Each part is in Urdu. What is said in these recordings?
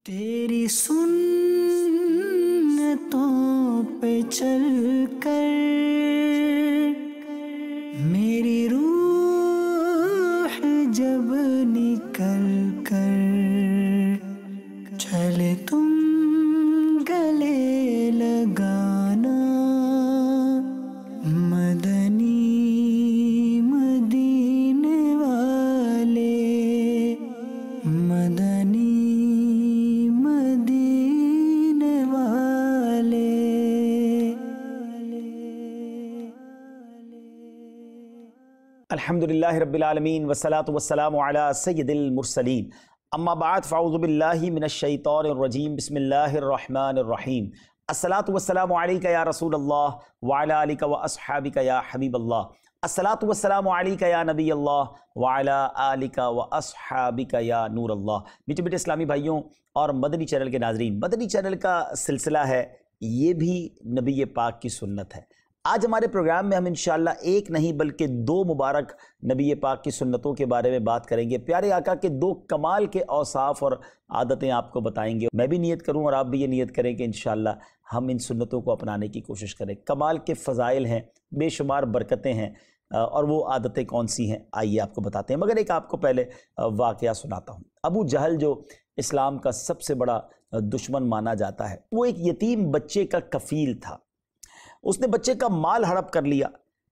تیری سنتوں پہ چل کر میری روح جب نکل کر چلے تم گلے لگانا مدنی مدینے والے مدنی مدینے والے۔ الحمدللہ رب العالمین والصلاة والسلام علی سید المرسلین، اما بعد فاعوذ باللہ من الشیطان الرجیم، بسم اللہ الرحمن الرحیم۔ الصلاة والسلام علیکہ یا رسول اللہ وعلی آلکہ واصحابکہ یا حبیب اللہ، الصلاة والسلام علیکہ یا نبی اللہ وعلی آلکہ واصحابکہ یا نور اللہ۔ میٹھے میٹھے اسلامی بھائیوں اور مدنی چینل کے ناظرین، مدنی چینل کا سلسلہ ہے یہ بھی نبی پاک کی سنت ہے۔ آج ہمارے پروگرام میں ہم انشاءاللہ ایک نہیں بلکہ دو مبارک نبی پاک کی سنتوں کے بارے میں بات کریں گے۔ پیارے آقا کے دو کمال کے اوصاف اور عادتیں آپ کو بتائیں گے۔ میں بھی نیت کروں اور آپ بھی یہ نیت کریں کہ انشاءاللہ ہم ان سنتوں کو اپنانے کی کوشش کریں۔ کمال کے فضائل ہیں، بے شمار برکتیں ہیں، اور وہ عادتیں کون سی ہیں آئیے آپ کو بتاتے ہیں، مگر ایک آپ کو پہلے واقعہ سناتا ہوں۔ ابو جہل جو اسلام کا سب سے بڑا دشمن مانا جاتا ہے، وہ ایک یتیم بچے کا کفیل تھا۔ اس نے بچے کا مال ہڑپ کر لیا۔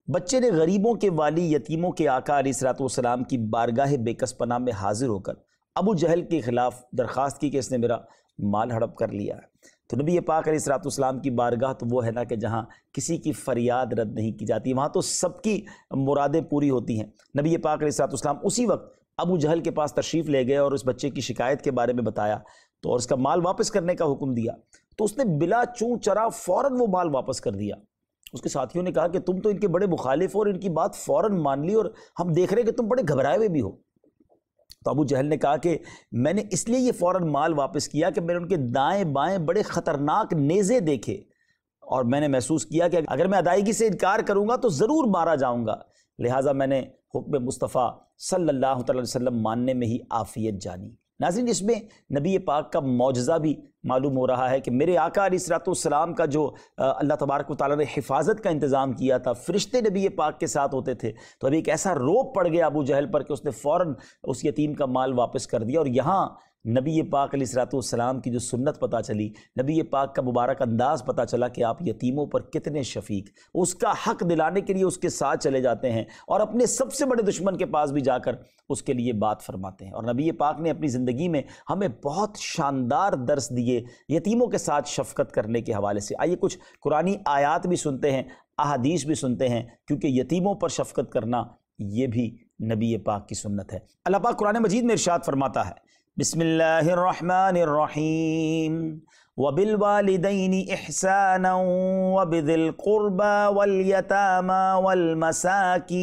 بچے نے غریبوں کے والی، یتیموں کے آقا علیہ السلام کی بارگاہ بے کس پناہ میں حاضر ہو کر ابو جہل کے خلاف درخواست کی کہ اس نے میرا مال ہڑپ کر لیا ہے۔ تو نبی پاک علیہ السلام کی بارگاہ تو وہ ہے نا کہ جہاں کسی کی فریاد رد نہیں کی جاتی، وہاں تو سب کی مرادیں پوری ہوتی ہیں۔ نبی پاک علیہ السلام اسی وقت ابو جہل کے پاس تشریف لے گئے اور اس بچے کی شکایت کے بارے میں بتایا تو اور اس کا مال واپس کرنے کا حکم دیا۔ تو اس نے بلا چوں چرا فوراً وہ مال واپس کر دیا۔ اس کے ساتھیوں نے کہا کہ تم تو ان کے بڑے مخالف ہو اور ان کی بات فوراً مان لی، اور ہم دیکھ رہے ہیں کہ تم بڑے گھبرائے ہوئے بھی ہو۔ تو ابو جہل نے کہا کہ میں نے اس لیے یہ فوراً مال واپس کیا کہ میں نے ان کے دائیں بائیں بڑے خطرناک نیزے دیکھے اور میں نے محسوس کیا کہ اگر میں ادائیگی سے انکار کروں گا تو ضرور مارا جاؤں گا، لہٰذا میں نے حکم مصطفیٰ صلی اللہ علیہ وسلم ماننے میں ہی عافیت جانی۔ ناظرین، اس میں نبی پاک کا معجزہ بھی معلوم ہو رہا ہے کہ میرے آقا علیہ السلام کا جو اللہ تبارک و تعالیٰ نے حفاظت کا انتظام کیا تھا، فرشتے نبی پاک کے ساتھ ہوتے تھے، تو ابھی ایک ایسا روب پڑ گیا ابو جہل پر کہ اس نے فوراً اس یتیم کا مال واپس کر دیا۔ اور یہاں نبی پاک علیہ السلام کی جو سنت پتہ چلی، نبی پاک کا مبارک انداز پتہ چلا کہ آپ یتیموں پر کتنے شفیق، اس کا حق دلانے کے لیے اس کے ساتھ چلے جاتے ہیں اور اپنے سب سے بڑے دشمن کے پاس بھی جا کر اس کے لیے بات فرماتے ہیں۔ اور نبی پاک نے اپنی زندگی میں ہمیں بہت شاندار درس دیے یتیموں کے ساتھ شفقت کرنے کے حوالے سے۔ آئیے کچھ قرآنی آیات بھی سنتے ہیں، احادیث بھی سنتے ہیں، کیونکہ یتیموں پر شفقت کرنا یہ بھی نبی پاک کی سنت ہے۔ اللہ پاک قرآن مجید میں ارشاد فرماتا ہے، بسم اللہ الرحمن الرحیم، وَبِالْوَالِدَيْنِ إِحْسَانًا وَبِذِي الْقُرْبَى وَالْيَتَامَى وَالْمَسَاكِينِ۔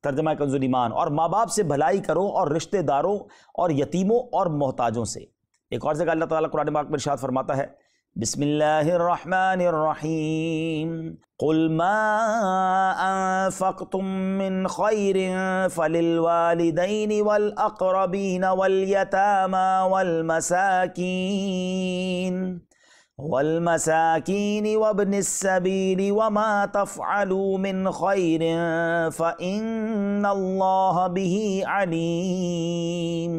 ترجمہ کنز ایمان، اور ماں باپ سے بھلائی کرو اور رشتہ داروں اور یتیموں اور محتاجوں سے۔ ایک اور جگہ اللہ تعالیٰ قرآن پاک میں ارشاد فرماتا ہے، بسم اللہ الرحمن الرحیم، قل ما انفقتم من خیر فللوالدین والاقربین والیتامی والمساکین وابن السبیل وما تفعلوا من خیر فإن اللہ بہ علیم۔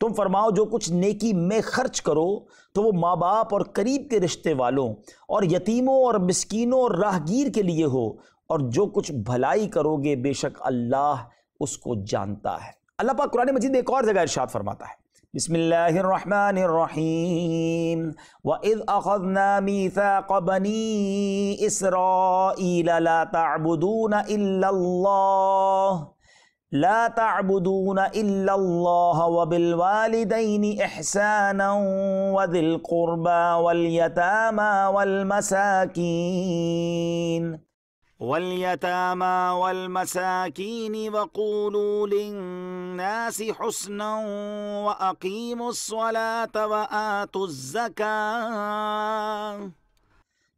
تم فرماؤ جو کچھ نیکی میں خرچ کرو تو وہ ماں باپ اور قریب کے رشتے والوں اور یتیموں اور مسکینوں اور راہگیر کے لیے ہو، اور جو کچھ بھلائی کرو گے بے شک اللہ اس کو جانتا ہے۔ اللہ پاک قرآن مجید میں ایک اور جگہ ارشاد فرماتا ہے، بسم اللہ الرحمن الرحیم، وَإِذْ أَخَذْنَا مِيثَاقَ بَنِي إِسْرَائِيلَ لَا تَعْبُدُونَ إِلَّا اللَّهَ وَبِالْوَالِدَيْنِ إِحْسَانًا وَذِي الْقُرْبَى وَالْيَتَامَى وَالْمَسَاكِينِ وَقُولُوا لِلنَّاسِ حُسْنًا وَأَقِيمُوا الصَّلَاةَ وَآتُوا الزَّكَاةَ۔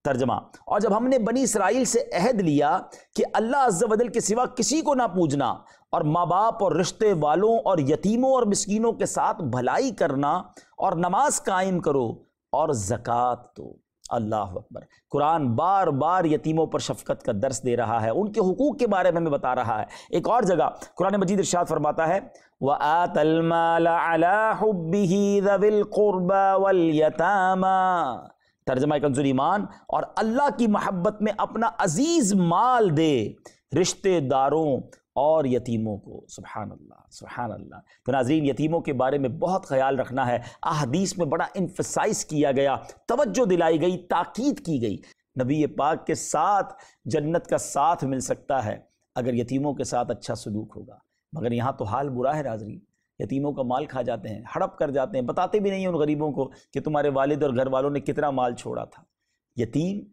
ترجمہ، اور جب ہم نے بنی اسرائیل سے عہد لیا کہ اللہ عز و جل کے سوا کسی کو نہ پوجنا، اور ماں باپ اور رشتے والوں اور یتیموں اور مسکینوں کے ساتھ بھلائی کرنا، اور نماز قائم کرو اور زکوٰۃ دو۔ اللہ اکبر۔ قرآن بار بار یتیموں پر شفقت کا درس دے رہا ہے، ان کے حقوق کے بارے میں ہمیں بتا رہا ہے۔ ایک اور جگہ قرآن مجید ارشاد فرماتا ہے وَآتَ الْمَالَ عَلَىٰ حُبِّهِ ذَوِي الْقُرْبَىٰ وَالْيَتَامَىٰ، ترجمہ کنز ایمان، اور اللہ کی محبت میں اپنا عزیز مال دے رشتے داروں اور یتیموں کو۔ سبحان اللہ، سبحان اللہ۔ تو ناظرین، یتیموں کے بارے میں بہت خیال رکھنا ہے۔ احادیث میں بڑا انفسائز کیا گیا، توجہ دلائی گئی، تاکید کی گئی۔ نبی پاک کے ساتھ جنت کا ساتھ مل سکتا ہے اگر یتیموں کے ساتھ اچھا سلوک ہوگا، مگر یہاں تو حال برا ہے ناظرین۔ یتیموں کا مال کھا جاتے ہیں، ہڑپ کر جاتے ہیں، بتاتے بھی نہیں ہیں ان غریبوں کو کہ تمہارے والد اور گھر والوں نے کتنا مال چھوڑا تھا۔ یتیم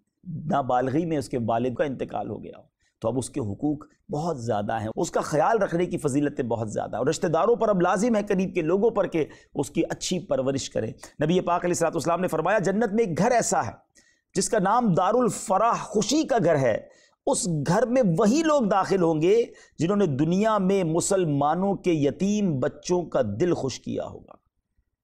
نابالغی میں اس کے والد کا انتقال ہو گیا، تو اب اس کے حقوق بہت زیادہ ہیں، اس کا خیال رکھنے کی فضیلتیں بہت زیادہ ہیں، اور رشتہ داروں پر اب لازم ہے، قریب کے لوگوں پر، کہ اس کی اچھی پرورش کریں۔ نبی پاک علیہ الصلوۃ والسلام نے فرمایا جنت میں ایک گھر ایسا ہے جس کا نام دار الفرح، خوشی کا گھر ہے۔ اس گھر میں وہی لوگ داخل ہوں گے جنہوں نے دنیا میں مسلمانوں کے یتیم بچوں کا دل خوش کیا ہوگا۔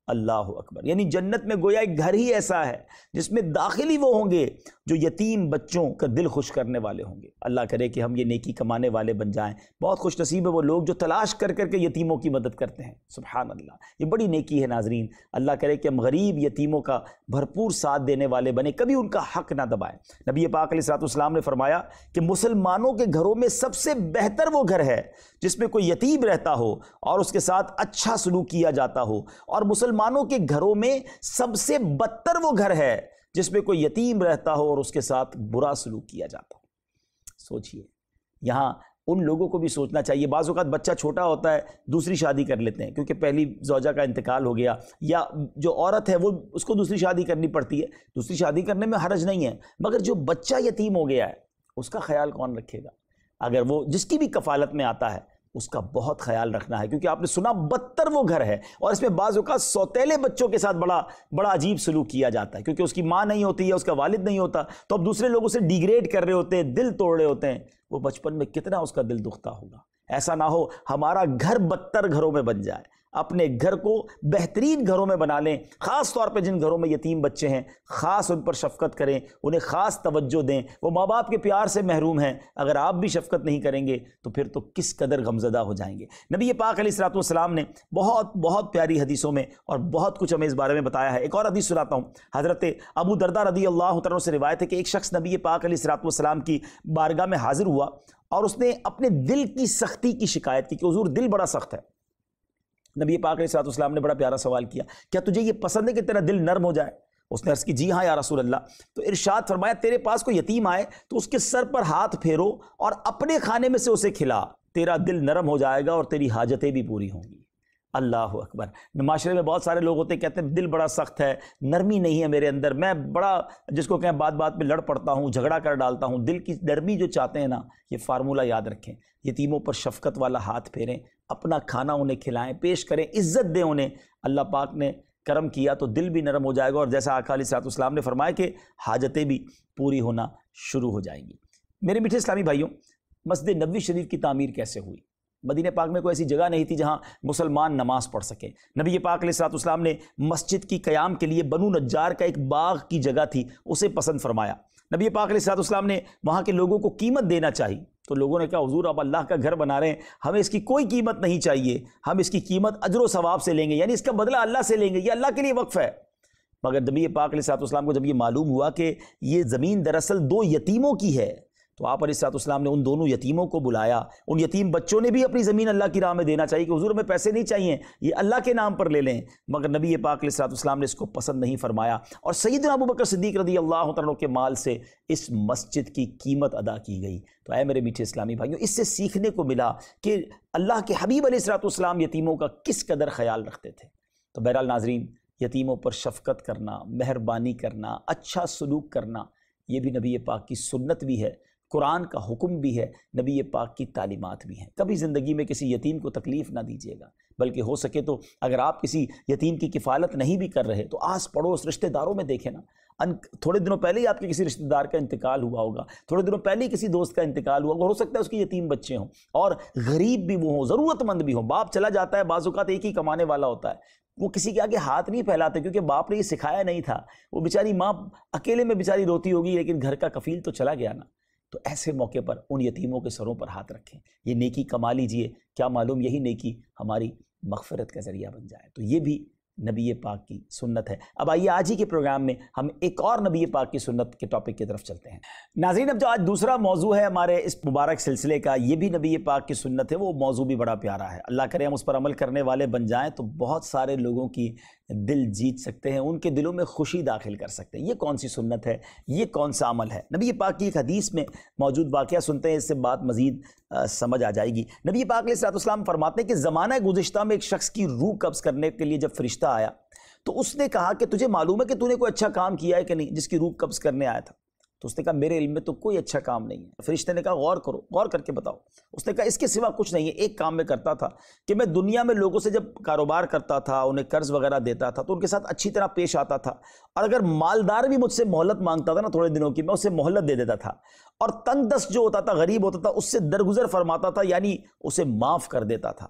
اللہ اکبر۔ یعنی جنت میں گویا ایک گھر ہی ایسا ہے جس میں داخل ہی وہ ہوں گے جو یتیم بچوں کا دل خوش کرنے والے ہوں گے۔ اللہ کرے کہ ہم یہ نیکی کمانے والے بن جائیں۔ بہت خوش نصیب ہے وہ لوگ جو تلاش کر کر کے یتیموں کی مدد کرتے ہیں۔ سبحان اللہ، یہ بڑی نیکی ہے ناظرین۔ اللہ کرے کہ ہم غریب یتیموں کا بھرپور ساتھ دینے والے بنے، کبھی ان کا حق نہ دبائیں۔ نبی پاک علیہ الصلوۃ والسلام نے فرمایا کہ مسلمانوں کے گھروں میں سب سے بہتر وہ گھر ہے جس میں کوئی یتیم رہتا ہو اور اس کے ساتھ اچھا سلوک کیا جاتا ہو، اور مسلمانوں کے گھروں میں سب سے بدتر وہ گھر ہے جس میں کوئی یتیم رہتا ہو اور اس کے ساتھ برا سلوک کیا جاتا ہو۔ سوچئے، یہاں ان لوگوں کو بھی سوچنا چاہیے۔ بعض اوقات بچہ چھوٹا ہوتا ہے، دوسری شادی کر لیتے ہیں کیونکہ پہلی زوجہ کا انتقال ہو گیا، یا جو عورت ہے وہ اس کو دوسری شادی کرنی پڑتی ہے۔ دوسری شادی کرنے میں حرج نہیں ہے، مگر جو بچہ یتیم ہو گیا ہے اس کا خیال کون رکھے گا؟ اگر وہ جس کی بھی کفالت میں آتا ہے اس کا بہت خیال رکھنا ہے، کیونکہ آپ نے سنا بدتر وہ گھر ہے، اور اس میں بعض اوقات سوتیلے بچوں کے ساتھ بڑا عجیب سلوک کیا جاتا ہے، کیونکہ اس کی ماں نہیں ہوتی یا اس کا والد نہیں ہوتا، تو اب دوسرے لوگ اسے ڈیگریڈ کر رہے ہوتے ہیں، دل توڑ رہے ہوتے ہیں۔ وہ بچپن میں کتنا اس کا دل دکھتا ہوگا۔ ایسا نہ ہو ہمارا گھر بدتر گھروں میں بن جائے۔ اپنے گھر کو بہترین گھروں میں بنا لیں، خاص طور پہ جن گھروں میں یتیم بچے ہیں خاص ان پر شفقت کریں، انہیں خاص توجہ دیں۔ وہ ماں باپ کے پیار سے محروم ہیں، اگر آپ بھی شفقت نہیں کریں گے تو پھر تو کس قدر غمزدہ ہو جائیں گے۔ نبی پاک علیہ الصلوۃ والسلام نے بہت پیاری حدیثوں میں اور بہت کچھ ہمیں اس بارے میں بتایا ہے۔ ایک اور حدیث سناتا ہوں، حضرت ابو درداء رضی اللہ عنہ سے روایت ہے کہ ایک شخص نبی پاک علیہ الصلوۃ والسلام کی بارگاہ میں حاضر ہوا اور اس نے اپنے دل کی سختی کی شکایت کی کہ حضور دل بڑا سخت ہے۔ نبی پاک علیہ الصلوۃ والسلام نے بڑا پیارا سوال کیا، کیا تجھے یہ پسند ہے کہ تیرا دل نرم ہو جائے؟ اس نے عرض کی جی ہاں یا رسول اللہ۔ تو ارشاد فرمایا تیرے پاس کوئی یتیم آئے تو اس کے سر پر ہاتھ پھیرو اور اپنے کھانے میں سے اسے کھلا، تیرا دل نرم ہو جائے گا اور تیری حاجتیں بھی پوری ہوں گی۔ اللہ اکبر۔ معاشرے میں بہت سارے لوگ ہوتے ہیں کہتے ہیں دل بڑا سخت ہے، نرمی نہیں ہے میرے اندر، میں بڑا جس کو کہیں بات بات پہ لڑ پڑتا ہوں، جھگڑا کر ڈالتا ہوں۔ دل کی نرمی جو چاہتے ہیں نا، یہ فارمولہ یاد رکھیں، یتیموں پر شفقت والا ہاتھ پھیریں، اپنا کھانا انہیں کھلائیں، پیش کریں، عزت دیں انہیں۔ اللہ پاک نے کرم کیا تو دل بھی نرم ہو جائے گا، اور جیسا آقا علیہ الصلوۃ والسلام نے فرمایا کہ حاجتیں بھی پوری ہونا شروع ہو جائیں گی۔ میرے میٹھے اسلامی بھائیوں، مسجد نبوی شریف کی تعمیر کیسے ہوئی؟ مدینہ پاک میں کوئی ایسی جگہ نہیں تھی جہاں مسلمان نماز پڑھ سکے۔ نبی پاک علیہ الصلوۃ والسلام نے مسجد کی قیام کے لیے بنو نجار کا ایک باغ کی جگہ تھی، اسے پسند فرمایا۔ نبی پاک علیہ الصلوۃ والسلام نے وہاں کے لوگوں کو قیمت دینا چاہی، تو لوگوں نے کہا حضور آپ اللہ کا گھر بنا رہے ہیں، ہمیں اس کی کوئی قیمت نہیں چاہیے، ہم اس کی قیمت اجر و ثواب سے لیں گے، یعنی اس کا بدلہ اللہ سے لیں گے، یہ اللہ کے لیے وقف ہے۔ مگر نبی پاک علیہ الصلوۃ والسلام کو جب یہ معلوم ہوا کہ یہ زمین دراصل دو یتیموں کی ہے، تو آپ علیہ الصلوۃ والسلام نے ان دونوں یتیموں کو بلایا۔ ان یتیم بچوں نے بھی اپنی زمین اللہ کی راہ میں دینا چاہیے کہ حضور ہمیں پیسے نہیں چاہیے، یہ اللہ کے نام پر لے لیں، مگر نبی پاک علیہ الصلوۃ والسلام نے اس کو پسند نہیں فرمایا، اور سیدنا ابو بکر صدیق رضی اللہ عنہ کے مال سے اس مسجد کی قیمت ادا کی گئی۔ تو اے میرے میٹھے اسلامی بھائیوں، اس سے سیکھنے کو ملا کہ اللہ کے حبیب علیہ الصلوۃ والسلام یتیموں کا کس قدر خیال رکھتے تھے۔ تو بہرحال ناظرین، یتیموں پر شفقت کرنا، مہربانی کرنا، اچھا سلوک کرنا، یہ بھی نبی پاک کی سنت بھی ہے۔ قرآن کا حکم بھی ہے، نبی پاک کی تعلیمات بھی ہیں۔ کبھی زندگی میں کسی یتیم کو تکلیف نہ دیجیے گا، بلکہ ہو سکے تو اگر آپ کسی یتیم کی کفالت نہیں بھی کر رہے تو آس پڑوس رشتہ داروں میں دیکھیں نا، تھوڑے دنوں پہلے ہی آپ کے کسی رشتہ دار کا انتقال ہوا ہوگا، تھوڑے دنوں پہلے ہی کسی دوست کا انتقال ہوا ہوگا، ہو سکتا ہے اس کے یتیم بچے ہوں اور غریب بھی وہ ہوں، ضرورت مند بھی ہوں۔ باپ چلا جاتا ہے، بعض اوقات ایک ہی کمانے والا ہوتا ہے، وہ کسی کے آگے ہاتھ نہیں پھیلاتے کیونکہ باپ نے یہ سکھایا نہیں تھا، وہ بیچاری ماں اکیلے میں بیچاری روتی ہوگی لیکن گھر کا کفیل تو چلا گیا نا۔ تو ایسے موقع پر ان یتیموں کے سروں پر ہاتھ رکھیں، یہ نیکی کما لیجئے، کیا معلوم یہی نیکی ہماری مغفرت کا ذریعہ بن جائے۔ تو یہ بھی نبی پاک کی سنت ہے۔ اب آئیے آج ہی کے پروگرام میں ہم ایک اور نبی پاک کی سنت کے ٹاپک کی طرف چلتے ہیں۔ ناظرین، اب جو آج دوسرا موضوع ہے ہمارے اس مبارک سلسلے کا، یہ بھی نبی پاک کی سنت ہے، وہ موضوع بھی بڑا پیارا ہے۔ اللہ کرے ہم اس پر عمل کرنے والے بن جائیں تو بہت سارے لوگوں کی دل جیت سکتے ہیں، ان کے دلوں میں خوشی داخل کر سکتے ہیں۔ یہ کون سی سنت ہے، یہ کون سا عمل ہے؟ نبی پاک کی ایک حدیث میں موجود واقعہ سنتے ہیں، اس سے بات مزید سمجھ آ جائے گی۔ نبی پاک علیہ السلام فرماتے ہیں کہ زمانہ گزشتہ میں ایک شخص کی روح قبض کرنے کے لیے جب فرشتہ آیا تو اس نے کہا کہ تجھے معلوم ہے کہ تو نے کوئی اچھا کام کیا ہے کہ نہیں جس کی روح قبض کرنے آیا تھا؟ تو اس نے کہا میرے علم میں تو کوئی اچھا کام نہیں ہے۔ فرشتے نے کہا غور کرو، غور کر کے بتاؤ۔ اس نے کہا اس کے سوا کچھ نہیں ہے، ایک کام میں کرتا تھا کہ میں دنیا میں لوگوں سے جب کاروبار کرتا تھا، انہیں قرض وغیرہ دیتا تھا تو ان کے ساتھ اچھی طرح پیش آتا تھا، اور اگر مالدار بھی مجھ سے مہلت مانگتا تھا نا تھوڑے دنوں کی، میں اسے مہلت دے دیتا تھا، اور تنگ دست جو ہوتا تھا، غریب ہوتا تھا، اس سے درگزر فرماتا تھا، یعنی اسے معاف کر دیتا تھا۔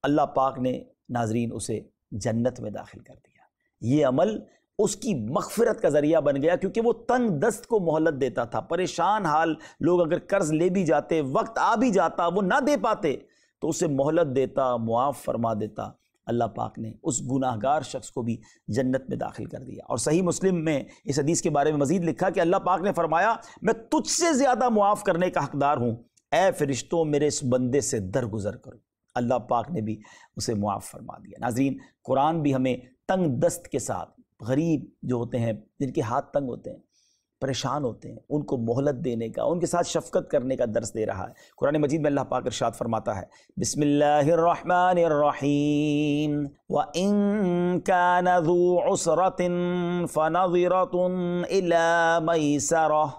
اللہ پاک نے ناظرین اسے جنت میں داخل کر دیا۔ یہ عمل اس کی مغفرت کا ذریعہ بن گیا کیونکہ وہ تنگ دست کو مہلت دیتا تھا۔ پریشان حال لوگ اگر قرض لے بھی جاتے، وقت آ بھی جاتا وہ نہ دے پاتے تو اسے مہلت دیتا، معاف فرما دیتا۔ اللہ پاک نے اس گناہ گار شخص کو بھی جنت میں داخل کر دیا۔ اور صحیح مسلم میں اس حدیث کے بارے میں مزید لکھا کہ اللہ پاک نے فرمایا میں تجھ سے زیادہ معاف کرنے کا حقدار ہوں، اے فرشتوں میرے اس بندے سے درگزر کرو۔ اللہ پاک نے بھی اسے معاف فرما دیا۔ ناظرین، قرآن بھی ہمیں تنگ دست کے ساتھ، غریب جو ہوتے ہیں، جن کے ہاتھ تنگ ہوتے ہیں، پریشان ہوتے ہیں، ان کو مہلت دینے کا، ان کے ساتھ شفقت کرنے کا درس دے رہا ہے۔ قرآن مجید میں اللہ پاک ارشاد فرماتا ہے، بسم اللہ الرحمن الرحیم وَإِن كَانَ ذُو عُسْرَةٍ فَنَظِرَةٌ إِلَى مَيْسَرَةٍ۔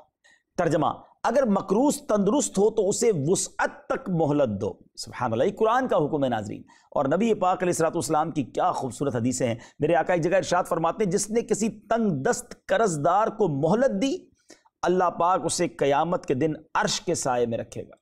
ترجمہ، اگر مقروض تندرست ہو تو اسے وسعت تک مہلت دو۔ سبحان اللہ، یہ قرآن کا حکم ہے ناظرین، اور نبی پاک علیہ السلام کی کیا خوبصورت حدیثیں ہیں۔ میرے آقا ایک جگہ ارشاد فرماتے ہیں جس نے کسی تنگ دست قرض دار کو مہلت دی، اللہ پاک اسے قیامت کے دن عرش کے سائے میں رکھے گا۔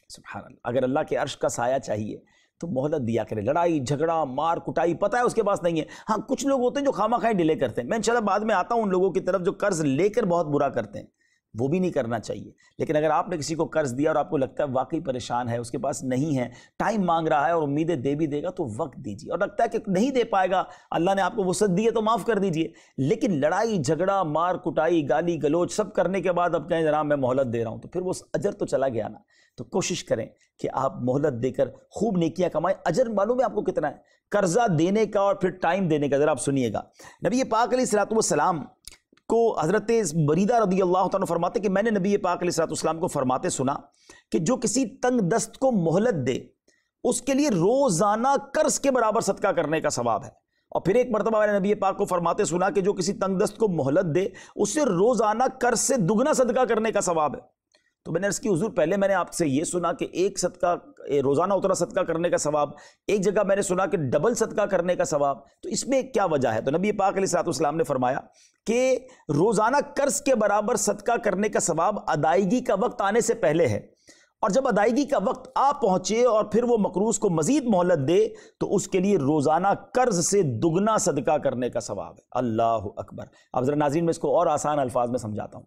سبحان اللہ، اگر اللہ کے عرش کا سایہ چاہیے تو مہلت دیا کرے۔ لڑائی جھگڑا مار کٹائی پتہ ہے اس کے پاس نہیں ہے۔ ہاں کچھ لوگ ہوتے ہیں جو خواہ مخواہ ڈیلے کرتے ہیں، میں انشاءاللہ بعد میں آتا ہوں ان لوگوں کی طرف جو قرض لے کر بہت برا کرتے ہیں، وہ بھی نہیں کرنا چاہیے۔ لیکن اگر آپ نے کسی کو قرض دیا اور آپ کو لگتا ہے واقعی پریشان ہے، اس کے پاس نہیں ہے، ٹائم مانگ رہا ہے اور امیدیں دے بھی دے گا تو وقت دیجیے، اور لگتا ہے کہ نہیں دے پائے گا، اللہ نے آپ کو وسعت دی ہے تو معاف کر دیجیے۔ لیکن لڑائی جھگڑا مار کٹائی گالی گلوچ سب کرنے کے بعد اب کہیں جناب میں مہلت دے رہا ہوں، تو پھر وہ اجر تو چلا گیا نا۔ تو کوشش کریں کہ آپ مہلت دے کر خوب نیکیاں کمائیں۔ اجر معلوم ہے آپ کو کتنا ہے قرضہ دینے کا اور پھر ٹائم دینے کا؟ ذرا آپ سنیے گا، نبی پاک علیہ السلام کو حضرت بریدہ رضی اللہ تعالیٰ فرماتے کہ میں نے نبی پاک علیہ السلام کو فرماتے سنا کہ جو کسی تنگ دست کو مہلت دے اس کے لیے روزانہ قرض کے برابر صدقہ کرنے کا ثواب ہے۔ اور پھر ایک مرتبہ میں نے نبی پاک کو فرماتے سنا کہ جو کسی تنگ دست کو مہلت دے اسے روزانہ قرض سے دگنا صدقہ کرنے کا ثواب ہے۔ تو میں نے عرض کی حضور پہلے میں نے آپ سے یہ سنا کہ ایک صدقہ روزانہ اتنا صدقہ کرنے کا ثواب، ایک جگہ میں نے سنا کہ ڈبل صدقہ کرنے کا ثواب، تو اس میں کیا وجہ ہے؟ تو نبی پاک علیہ السلام نے فرمایا کہ روزانہ قرض کے برابر صدقہ کرنے کا ثواب ادائیگی کا وقت آنے سے پہلے ہے، اور جب ادائیگی کا وقت آ پہنچے اور پھر وہ مقروض کو مزید مہلت دے تو اس کے لیے روزانہ قرض سے دگنا صدقہ کرنے کا ثواب ہے۔ اللہ اکبر۔ اب ذرا ناظرین میں اس کو اور آسان الفاظ میں سمجھاتا ہوں۔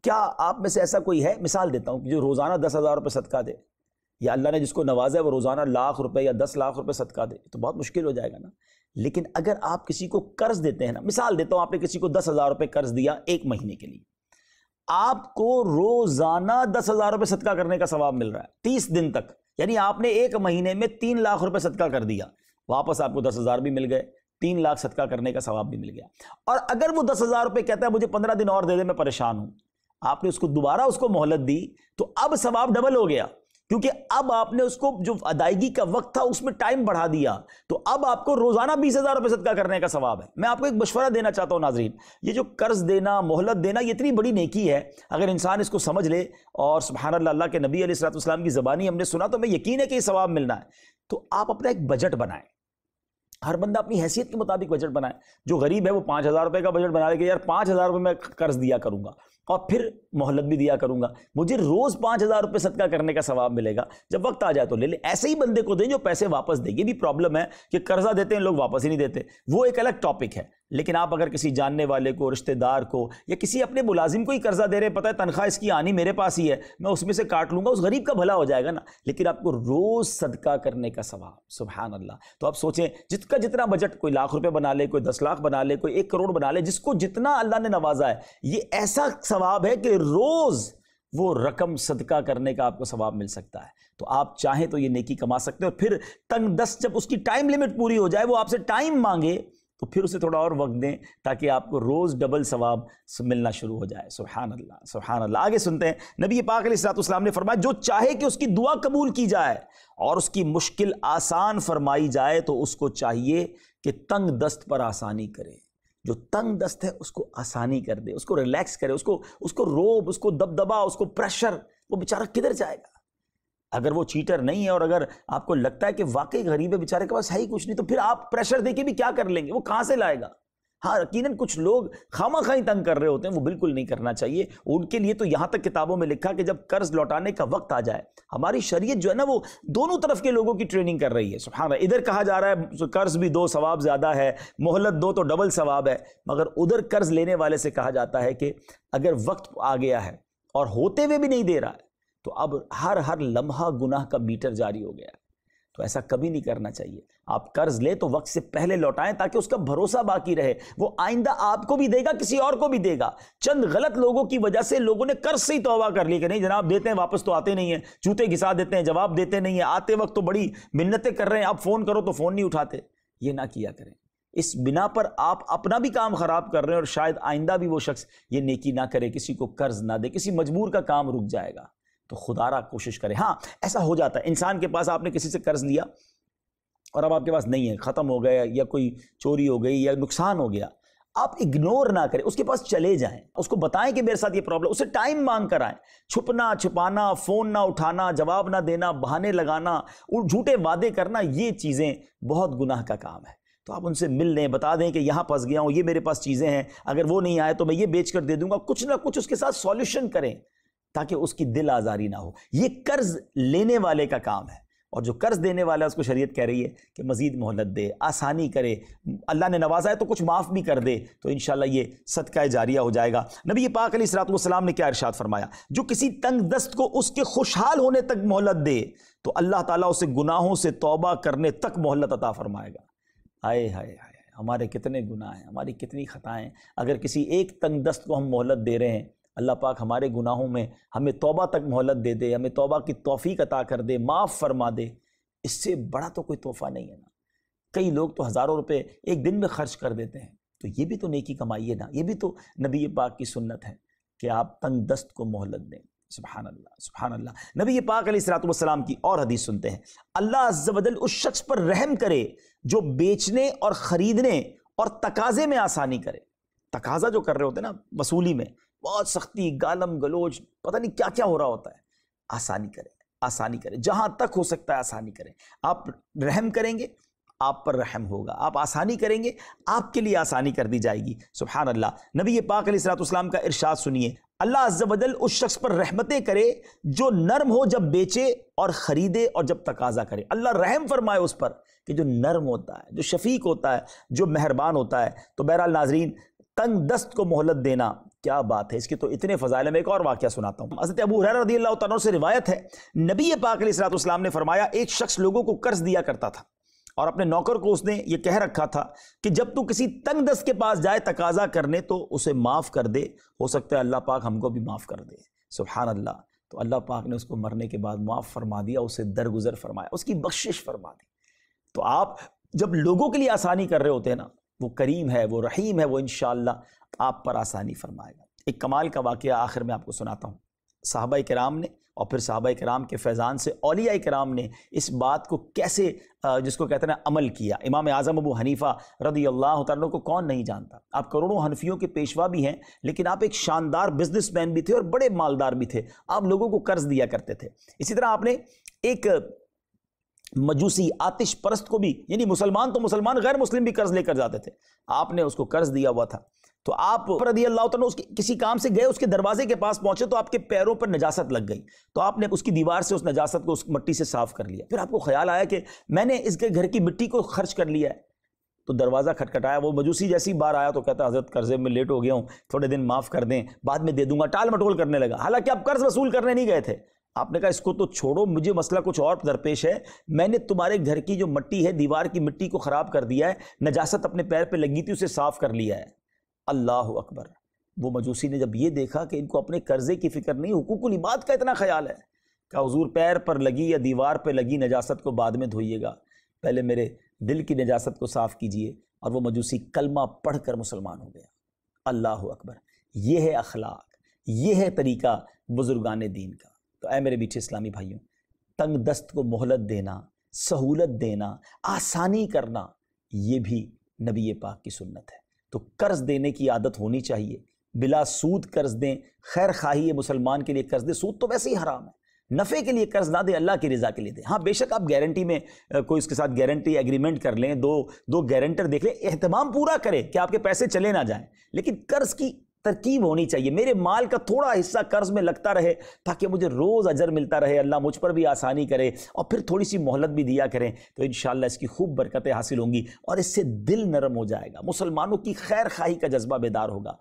کیا آپ میں سے ایسا کوئی ہے، مثال دیتا ہوں، کہ جو روزانہ 10,000 روپے صدقہ دے، یا اللہ نے جس کو نوازا ہے وہ روزانہ لاکھ روپے یا 10 لاکھ روپے صدقہ دے؟ تو بہت مشکل ہو جائے گا نا۔ لیکن اگر آپ کسی کو قرض دیتے ہیں نا، مثال دیتا ہوں، آپ نے کسی کو 10,000 روپے قرض دیا ایک مہینے کے لیے، آپ کو روزانہ 10,000 روپے صدقہ کرنے کا ثواب مل رہا ہے 30 دن تک، یعنی آپ نے ایک مہینے میں 3 لاکھ روپے صدقہ کر دیا، واپس آپ کو 10,000 بھی مل گئے، 3 لاکھ صدقہ کرنے کا ثواب بھی مل گیا۔ اور اگر وہ 10,000 روپے کہتا ہے مجھے 15 دن اور دے دے میں پریشان ہوں، آپ نے اس کو دوبارہ اس کو مہلت دی تو اب ثواب ڈبل ہو گیا، کیونکہ اب آپ نے اس کو جو ادائیگی کا وقت تھا اس میں ٹائم بڑھا دیا، تو اب آپ کو روزانہ 20,000 روپے صدقہ کرنے کا ثواب ہے۔ میں آپ کو ایک مشورہ دینا چاہتا ہوں ناظرین، یہ جو قرض دینا، مہلت دینا، یہ اتنی بڑی نیکی ہے، اگر انسان اس کو سمجھ لے اور سبحان اللہ، اللہ کے نبی علیہ الصلوۃ والسلام کی زبانی ہم نے سنا تو ہمیں یقین ہے کہ یہ ثواب ملنا ہے۔ تو آپ اپنا ایک بجٹ بنائیں، ہر بندہ اپنی حیثیت کے مطابق بجٹ بنائے۔ جو غریب ہے وہ 5,000 روپے کا بجٹ بنا لے کہ یار 5,000 روپے میں قرض دیا کروں گا اور پھر مہلت بھی دیا کروں گا، مجھے روز 5,000 روپے صدقہ کرنے کا ثواب ملے گا، جب وقت آ جائے تو لے لیں۔ ایسے ہی بندے کو دیں جو پیسے واپس دے۔ یہ بھی پرابلم ہے کہ قرضہ دیتے ہیں لوگ واپس ہی نہیں دیتے، وہ ایک الگ ٹاپک ہے۔ لیکن آپ اگر کسی جاننے والے کو، رشتہ دار کو، یا کسی اپنے ملازم کو ہی قرضہ دے رہے، پتہ ہے تنخواہ اس کی آنی میرے پاس ہی ہے، میں اس میں سے کاٹ لوں گا، اس غریب کا بھلا ہو جائے گا نا۔ لیکن آپ کو روز صدقہ کرنے کا ثواب، سبحان اللہ۔ تو آپ سوچیں جس کا جتنا بجٹ، کوئی 1,00,000 روپے بنا لے، کوئی 10 لاکھ بنا لے، کوئی 1 کروڑ بنا لے، جس کو جتنا اللہ نے نوازا ہے، یہ ایسا ثواب ہے کہ روز وہ رقم صدقہ کرنے کا آپ کو ثواب مل سکتا ہے۔ تو آپ چاہیں تو یہ نیکی کما سکتے ہیں، اور پھر تنگ دست جب اس کی ٹائم لیمٹ پوری ہو جائے، وہ آپ سے ٹائم مانگے تو پھر اسے تھوڑا اور وقت دیں تاکہ آپ کو روز ڈبل ثواب ملنا شروع ہو جائے۔ سبحان اللہ، سبحان اللہ۔ آگے سنتے ہیں، نبی پاک علیہ الصلوۃ والسلام نے فرمایا جو چاہے کہ اس کی دعا قبول کی جائے اور اس کی مشکل آسان فرمائی جائے تو اس کو چاہیے کہ تنگ دست پر آسانی کرے۔ جو تنگ دست ہے اس کو آسانی کر دے، اس کو ریلیکس کرے، اس کو روب، اس کو دبدبا، اس کو پریشر، وہ بیچارہ کدھر جائے گا؟ اگر وہ چیٹر نہیں ہے اور اگر آپ کو لگتا ہے کہ واقعی غریب ہے، بیچارے کے پاس ہے ہی کچھ نہیں، تو پھر آپ پریشر دے کے بھی کیا کر لیں گے؟ وہ کہاں سے لائے گا؟ ہاں یقیناً کچھ لوگ خواہ تنگ کر رہے ہوتے ہیں، وہ بالکل نہیں کرنا چاہیے۔ ان کے لیے تو یہاں تک کتابوں میں لکھا کہ جب قرض لوٹانے کا وقت آ جائے، ہماری شریعت جو ہے نا وہ دونوں طرف کے لوگوں کی ٹریننگ کر رہی ہے۔ سبحان اللہ، ادھر کہا جا رہا ہے قرض بھی دو ثواب زیادہ ہے، مہلت دو تو ڈبل ثواب ہے، مگر ادھر قرض لینے والے سے کہا جاتا ہے کہ اگر وقت آ گیا ہے اور ہوتے ہوئے بھی نہیں دے رہا ہے تو اب ہر لمحہ گناہ کا میٹر جاری ہو گیا ہے۔ تو ایسا کبھی نہیں کرنا چاہیے۔ آپ قرض لیں تو وقت سے پہلے لوٹائیں تاکہ اس کا بھروسہ باقی رہے، وہ آئندہ آپ کو بھی دے گا، کسی اور کو بھی دے گا۔ چند غلط لوگوں کی وجہ سے لوگوں نے قرض سے ہی توبہ کر لی کہ نہیں جناب دیتے ہیں واپس تو آتے نہیں ہیں، جوتے گھسا دیتے ہیں، جواب دیتے نہیں ہیں، آتے وقت تو بڑی منتیں کر رہے ہیں، آپ فون کرو تو فون نہیں اٹھاتے۔ یہ نہ کیا کریں، اس بنا پر آپ اپنا بھی کام خراب کر رہے ہیں اور شاید آئندہ بھی وہ شخص یہ نیکی نہ کرے، کسی کو قرض نہ دے، کسی مجبور کا کام رک جائے گا۔ تو خدا را کوشش کرے۔ ہاں ایسا ہو جاتا ہے، انسان کے پاس آپ نے کسی سے قرض لیا اور اب آپ کے پاس نہیں ہے، ختم ہو گیا، یا کوئی چوری ہو گئی یا نقصان ہو گیا، آپ اگنور نہ کریں، اس کے پاس چلے جائیں، اس کو بتائیں کہ میرے ساتھ یہ پرابلم، اسے ٹائم مانگ کر آئیں۔ چھپنا چھپانا، فون نہ اٹھانا، جواب نہ دینا، بہانے لگانا اور جھوٹے وعدے کرنا، یہ چیزیں بہت گناہ کا کام ہے۔ تو آپ ان سے مل لیں، بتا دیں کہ یہاں پھنس گیا ہوں، یہ میرے پاس چیزیں ہیں، اگر وہ نہیں آئے تو میں یہ بیچ کر دے دوں گا، کچھ نہ کچھ اس کے ساتھ سولوشن کریں تاکہ اس کی دل آزاری نہ ہو۔ یہ قرض لینے والے کا کام ہے، اور جو قرض دینے والا ہے اس کو شریعت کہہ رہی ہے کہ مزید مہلت دے، آسانی کرے، اللہ نے نوازا ہے تو کچھ معاف بھی کر دے، تو انشاءاللہ یہ صدقہ جاریہ ہو جائے گا۔ نبی پاک علیہ الصلوۃ والسلام نے کیا ارشاد فرمایا؟ جو کسی تنگ دست کو اس کے خوشحال ہونے تک مہلت دے تو اللہ تعالیٰ اسے گناہوں سے توبہ کرنے تک مہلت عطا فرمائے گا۔ ہائے ہائے ہائے، ہمارے کتنے گناہ ہیں، ہماری کتنی خطائیں، اگر کسی ایک تنگ دست کو ہم مہلت دے رہے ہیں، اللہ پاک ہمارے گناہوں میں ہمیں توبہ تک مہلت دے دے، ہمیں توبہ کی توفیق عطا کر دے، معاف فرما دے، اس سے بڑا تو کوئی تحفہ نہیں ہے نا۔ کئی لوگ تو ہزاروں روپے ایک دن میں خرچ کر دیتے ہیں، تو یہ بھی تو نیکی کمائی ہے نا، یہ بھی تو نبی پاک کی سنت ہے کہ آپ تنگ دست کو مہلت دیں۔ سبحان اللہ، سبحان اللہ۔ نبی پاک علیہ الصلوۃ والسلام کی اور حدیث سنتے ہیں، اللہ عز و جل اس شخص پر رحم کرے جو بیچنے اور خریدنے اور تقاضے میں آسانی کرے۔ تقاضا جو کر رہے ہوتے ہیں نا وصولی میں، بہت سختی، گالم گلوچ، پتہ نہیں کیا کیا ہو رہا ہوتا ہے، آسانی کرے، آسانی کرے، جہاں تک ہو سکتا ہے آسانی کریں۔ آپ رحم کریں گے آپ پر رحم ہوگا، آپ آسانی کریں گے آپ کے لیے آسانی کر دی جائے گی۔ سبحان اللہ۔ نبی پاک علیہ الصلوۃ والسلام کا ارشاد سنیے، اللہ عز و جل اس شخص پر رحمتیں کرے جو نرم ہو جب بیچے اور خریدے اور جب تقاضا کرے۔ اللہ رحم فرمائے اس پر کہ جو نرم ہوتا ہے، جو شفیق ہوتا ہے، جو مہربان ہوتا ہے۔ تو بہرحال ناظرین، تنگ دست کو مہلت دینا کیا بات ہے، اس کے تو اتنے فضائل ہیں۔ میں ایک اور واقعہ سناتا ہوں۔ حضرت ابو ہریرہ رضی اللہ تعالیٰ عنہ سے روایت ہے، نبی پاک علیہ الصلوۃ والسلام نے فرمایا، ایک شخص لوگوں کو قرض دیا کرتا تھا اور اپنے نوکر کو اس نے یہ کہہ رکھا تھا کہ جب تو کسی تنگ دست کے پاس جائے تقاضا کرنے تو اسے معاف کر دے، ہو سکتا ہے اللہ پاک ہم کو بھی معاف کر دے۔ سبحان اللہ۔ تو اللہ پاک نے اس کو مرنے کے بعد معاف فرما دیا، اسے درگزر فرمایا، اس کی بخشش فرما دی۔ تو آپ جب لوگوں کے لیے آسانی کر رہے ہوتے ہیں نا، وہ کریم ہے، وہ رحیم ہے، وہ انشاءاللہ آپ پر آسانی فرمائے گا۔ ایک کمال کا واقعہ آخر میں آپ کو سناتا ہوں۔ صحابہ کرام نے اور پھر صحابہ کرام کے فیضان سے اولیاء کرام نے اس بات کو کیسے جس کو کہتے ہیں عمل کیا۔ امام اعظم ابو حنیفہ رضی اللہ تعالیٰ کو کون نہیں جانتا؟ آپ کروڑوں حنفیوں کے پیشوا بھی ہیں، لیکن آپ ایک شاندار بزنس مین بھی تھے اور بڑے مالدار بھی تھے، آپ لوگوں کو قرض دیا کرتے تھے۔ اسی طرح آپ نے ایک مجوسی آتش پرست کو بھی، یعنی مسلمان تو مسلمان، غیر مسلم بھی قرض لے کر جاتے تھے، آپ نے اس کو قرض دیا ہوا تھا۔ تو آپ رضی اللہ تعالیٰ کسی کام سے گئے، اس کے دروازے کے پاس پہنچے تو آپ کے پیروں پر نجاست لگ گئی، تو آپ نے اس کی دیوار سے اس نجاست کو اس مٹی سے صاف کر لیا۔ پھر آپ کو خیال آیا کہ میں نے اس کے گھر کی مٹی کو خرچ کر لیا ہے، تو دروازہ کھٹکھٹایا، وہ مجوسی جیسی بار آیا تو کہتا حضرت قرضے میں لیٹ ہو گیا ہوں، تھوڑے دن معاف کر دیں، بعد میں دے دوں گا، ٹال مٹول کرنے لگا۔ حالانکہ آپ قرض وصول کرنے نہیں گئے تھے، آپ نے کہا اس کو تو چھوڑو، مجھے مسئلہ کچھ اور درپیش ہے، میں نے تمہارے گھر کی جو مٹی ہے، دیوار کی مٹی کو خراب کر دیا ہے، نجاست اپنے پیر پہ لگی تھی اسے صاف کر لیا ہے۔ اللہ اکبر۔ وہ مجوسی نے جب یہ دیکھا کہ ان کو اپنے قرضے کی فکر نہیں، حقوق العباد کا اتنا خیال ہے، کہ حضور پیر پر لگی یا دیوار پہ لگی نجاست کو بعد میں دھوئیے گا، پہلے میرے دل کی نجاست کو صاف کیجئے۔ اور وہ مجوسی کلمہ پڑھ کر مسلمان ہو گیا۔ اللہ اکبر۔ یہ ہے اخلاق، یہ ہے طریقہ بزرگان دین کا۔ تو اے میرے میٹھے اسلامی بھائیوں، تنگ دست کو مہلت دینا، سہولت دینا، آسانی کرنا، یہ بھی نبی پاک کی سنت ہے۔ تو قرض دینے کی عادت ہونی چاہیے، بلا سود قرض دیں، خیر خواہی ہے مسلمان کے لیے قرض دیں، سود تو ویسے ہی حرام ہے، نفع کے لیے قرض نہ دیں، اللہ کی رضا کے لیے دیں۔ ہاں بے شک آپ گارنٹی میں کوئی اس کے ساتھ گارنٹی ایگریمنٹ کر لیں، دو گارنٹر دیکھ لیں، اہتمام پورا کریں کہ آپ کے پیسے چلے نہ جائیں، لیکن قرض کی ترکیب ہونی چاہیے، میرے مال کا تھوڑا حصہ قرض میں لگتا رہے تاکہ مجھے روز اجر ملتا رہے، اللہ مجھ پر بھی آسانی کرے، اور پھر تھوڑی سی مہلت بھی دیا کریں، تو انشاءاللہ اس کی خوب برکتیں حاصل ہوں گی، اور اس سے دل نرم ہو جائے گا، مسلمانوں کی خیر خواہی کا جذبہ بیدار ہوگا۔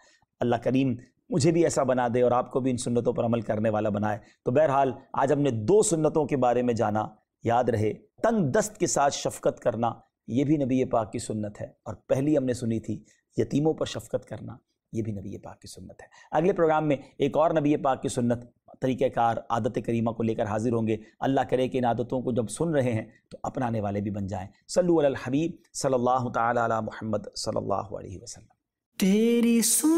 اللہ کریم مجھے بھی ایسا بنا دے اور آپ کو بھی ان سنتوں پر عمل کرنے والا بنائے۔ تو بہرحال آج ہم نے 2 سنتوں کے بارے میں جانا، یاد رہے تنگ دست کے ساتھ شفقت کرنا، یہ بھی نبی پاک کی سنت ہے، اور پہلی ہم نے سنی تھی یتیموں پر شفقت کرنا، یہ بھی نبی پاک کی سنت ہے۔ اگلے پروگرام میں ایک اور نبی پاک کی سنت، طریقہ کار، عادت کریمہ کو لے کر حاضر ہوں گے۔ اللہ کرے کہ ان عادتوں کو جب سن رہے ہیں تو اپنانے والے بھی بن جائیں۔ صلو علی الحبیب صلی اللہ تعالی علی محمد صلی اللہ علیہ وسلم۔ تیری سنتوں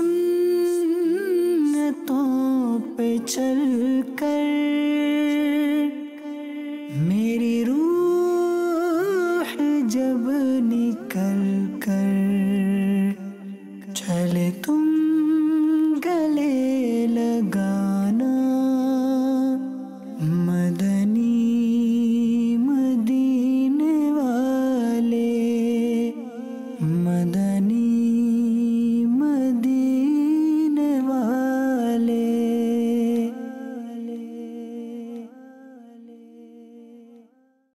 پہ چل کر میری روح جب نکل